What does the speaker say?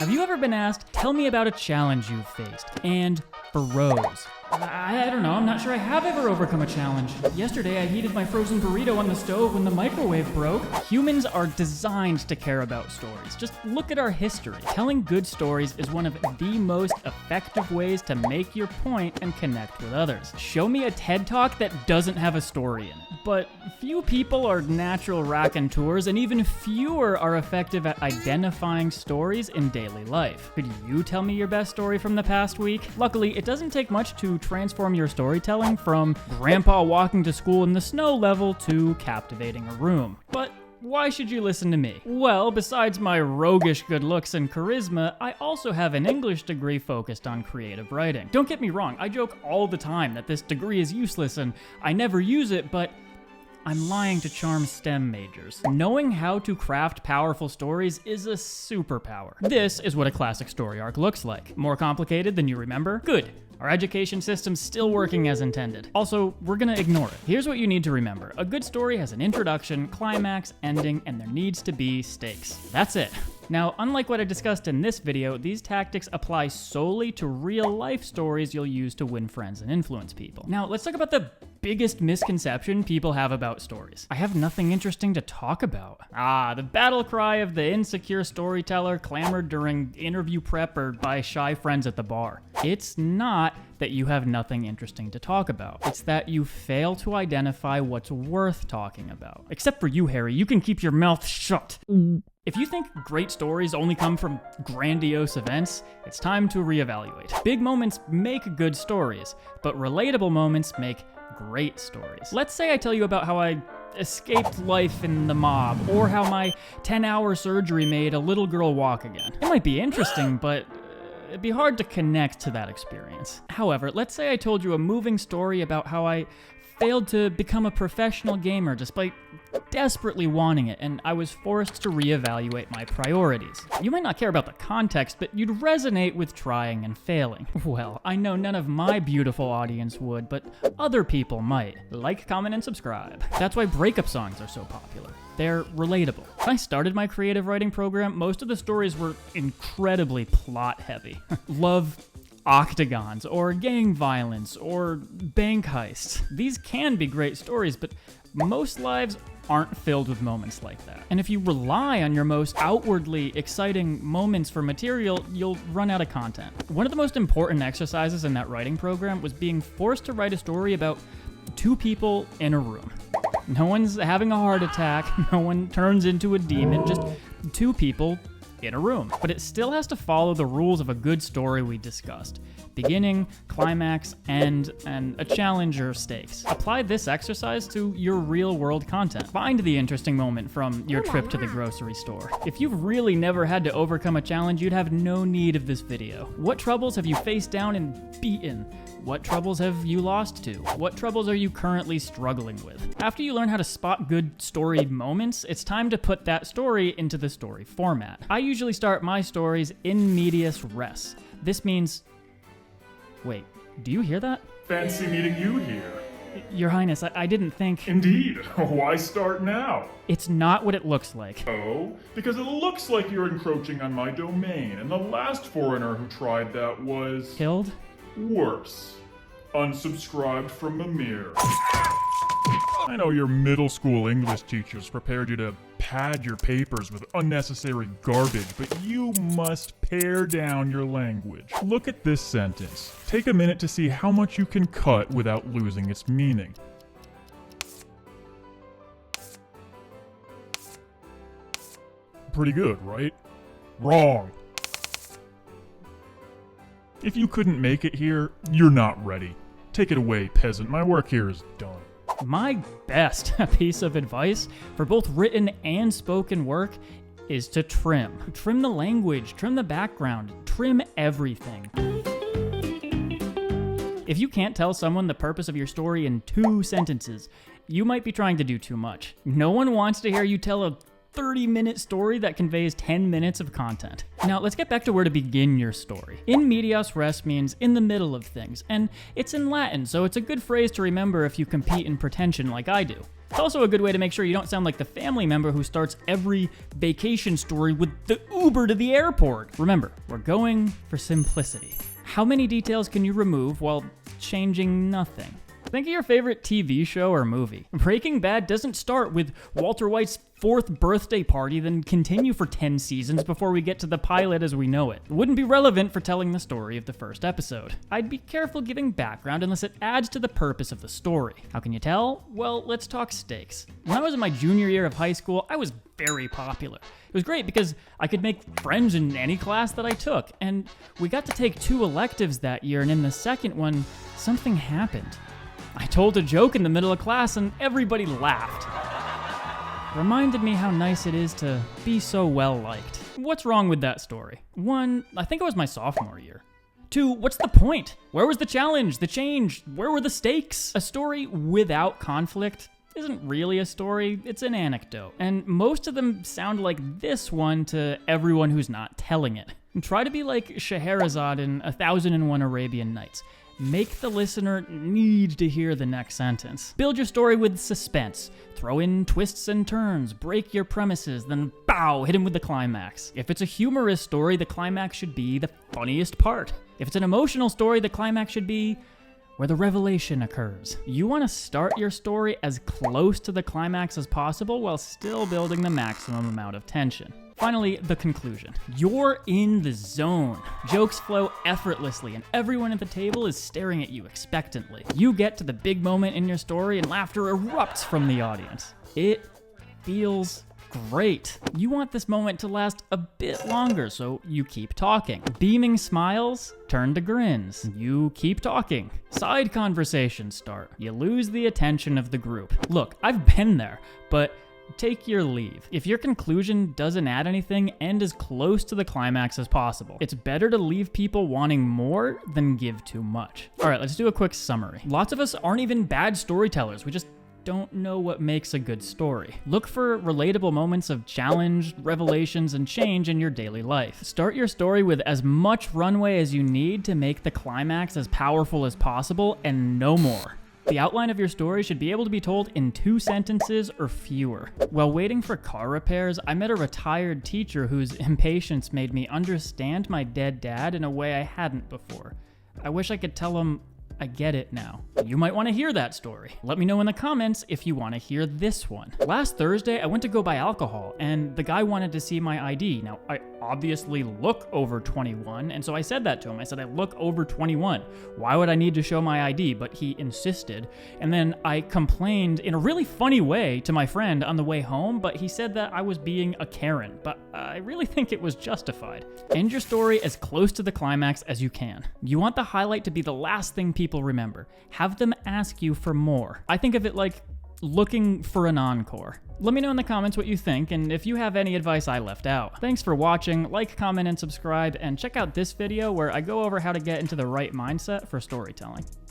Have you ever been asked, tell me about a challenge you've faced, and froze? I don't know, I'm not sure I have ever overcome a challenge. Yesterday I heated my frozen burrito on the stove when the microwave broke. Humans are designed to care about stories. Just look at our history. Telling good stories is one of the most effective ways to make your point and connect with others. Show me a TED Talk that doesn't have a story in it. But few people are natural raconteurs, and even fewer are effective at identifying stories in daily life. Could you tell me your best story from the past week? Luckily, it doesn't take much to transform your storytelling from grandpa walking to school in the snow level to captivating a room. But why should you listen to me? Well, besides my roguish good looks and charisma, I also have an English degree focused on creative writing. Don't get me wrong, I joke all the time that this degree is useless and I never use it, but I'm lying to charm STEM majors. Knowing how to craft powerful stories is a superpower. This is what a classic story arc looks like. More complicated than you remember? Good. Our education system's still working as intended. Also, we're gonna ignore it. Here's what you need to remember. A good story has an introduction, climax, ending, and there needs to be stakes. That's it. Now, unlike what I discussed in this video, these tactics apply solely to real-life stories you'll use to win friends and influence people. Now, let's talk about the biggest misconception people have about stories. I have nothing interesting to talk about. The battle cry of the insecure storyteller clamored during interview prep or by shy friends at the bar. It's not that you have nothing interesting to talk about. It's that you fail to identify what's worth talking about. Except for you, Harry, you can keep your mouth shut. If you think great stories only come from grandiose events, it's time to reevaluate. Big moments make good stories, but relatable moments make great stories. Let's say I tell you about how I escaped life in the mob, or how my 10-hour surgery made a little girl walk again. It might be interesting, but it'd be hard to connect to that experience. However, let's say I told you a moving story about how I failed to become a professional gamer despite desperately wanting it, and I was forced to reevaluate my priorities. You might not care about the context, but you'd resonate with trying and failing. Well, I know none of my beautiful audience would, but other people might. Like, comment, and subscribe. That's why breakup songs are so popular. They're relatable. When I started my creative writing program, most of the stories were incredibly plot-heavy. Love octagons, or gang violence, or bank heists. These can be great stories, but most lives aren't filled with moments like that. And if you rely on your most outwardly exciting moments for material, you'll run out of content. One of the most important exercises in that writing program was being forced to write a story about two people in a room. No one's having a heart attack, no one turns into a demon, just two people in a room. But it still has to follow the rules of a good story we discussed. Beginning, climax, end, and a challenge or stakes. Apply this exercise to your real-world content. Find the interesting moment from your trip to the grocery store. If you've really never had to overcome a challenge, you'd have no need of this video. What troubles have you faced down and beaten? What troubles have you lost to? What troubles are you currently struggling with? After you learn how to spot good story moments, it's time to put that story into the story format. I usually start my stories in medias res. This means... Wait, do you hear that? Fancy meeting you here. Your Highness, I didn't think... Indeed. Why start now? It's not what it looks like. Oh? Because it looks like you're encroaching on my domain, and the last foreigner who tried that was... Killed? Worse. Unsubscribed from Mimir. I know your middle school English teachers prepared you to pad your papers with unnecessary garbage, but you must pare down your language. Look at this sentence. Take a minute to see how much you can cut without losing its meaning. Pretty good, right? Wrong. If you couldn't make it here, you're not ready. Take it away, peasant. My work here is done. My best piece of advice for both written and spoken work is to trim. Trim the language, trim the background, trim everything. If you can't tell someone the purpose of your story in 2 sentences, you might be trying to do too much. No one wants to hear you tell a 30-minute story that conveys 10 minutes of content. Now, let's get back to where to begin your story. In medias res means in the middle of things, and it's in Latin, so it's a good phrase to remember if you compete in pretension like I do. It's also a good way to make sure you don't sound like the family member who starts every vacation story with the Uber to the airport. Remember, we're going for simplicity. How many details can you remove while changing nothing? Think of your favorite TV show or movie. Breaking Bad doesn't start with Walter White's 4th birthday party, then continue for 10 seasons before we get to the pilot as we know it. It wouldn't be relevant for telling the story of the first episode. I'd be careful giving background unless it adds to the purpose of the story. How can you tell? Well, let's talk stakes. When I was in my junior year of high school, I was very popular. It was great because I could make friends in any class that I took, and we got to take 2 electives that year, and in the second one, something happened. I told a joke in the middle of class and everybody laughed. Reminded me how nice it is to be so well liked. What's wrong with that story? 1, I think it was my sophomore year. 2, what's the point? Where was the challenge, the change? Where were the stakes? A story without conflict isn't really a story, it's an anecdote. And most of them sound like this one to everyone who's not telling it. Try to be like Scheherazade in 1001 Arabian Nights. Make the listener need to hear the next sentence. Build your story with suspense. Throw in twists and turns. Break your premises, then bow, hit him with the climax. If it's a humorous story, the climax should be the funniest part. If it's an emotional story, the climax should be where the revelation occurs. You want to start your story as close to the climax as possible while still building the maximum amount of tension. Finally, the conclusion. You're in the zone. Jokes flow effortlessly, and everyone at the table is staring at you expectantly. You get to the big moment in your story, and laughter erupts from the audience. It feels great. You want this moment to last a bit longer, so you keep talking. Beaming smiles turn to grins. You keep talking. Side conversations start. You lose the attention of the group. Look, I've been there, but take your leave. If your conclusion doesn't add anything, end as close to the climax as possible. It's better to leave people wanting more than give too much. All right, let's do a quick summary. Lots of us aren't even bad storytellers. We just don't know what makes a good story. Look for relatable moments of challenge, revelations, and change in your daily life. Start your story with as much runway as you need to make the climax as powerful as possible and no more. The outline of your story should be able to be told in 2 sentences or fewer. While waiting for car repairs, I met a retired teacher whose impatience made me understand my dead dad in a way I hadn't before. I wish I could tell him, I get it now. You might want to hear that story. Let me know in the comments if you want to hear this one. Last Thursday, I went to go buy alcohol, and the guy wanted to see my ID. Now, I obviously look over 21, and so I said that to him. I said, I look over 21. Why would I need to show my ID? But he insisted, and then I complained in a really funny way to my friend on the way home, but he said that I was being a Karen, but I really think it was justified. End your story as close to the climax as you can. You want the highlight to be the last thing people remember. Have them ask you for more. I think of it like looking for an encore. Let me know in the comments what you think, and if you have any advice I left out. Thanks for watching. Like, comment, and subscribe, and check out this video where I go over how to get into the right mindset for storytelling.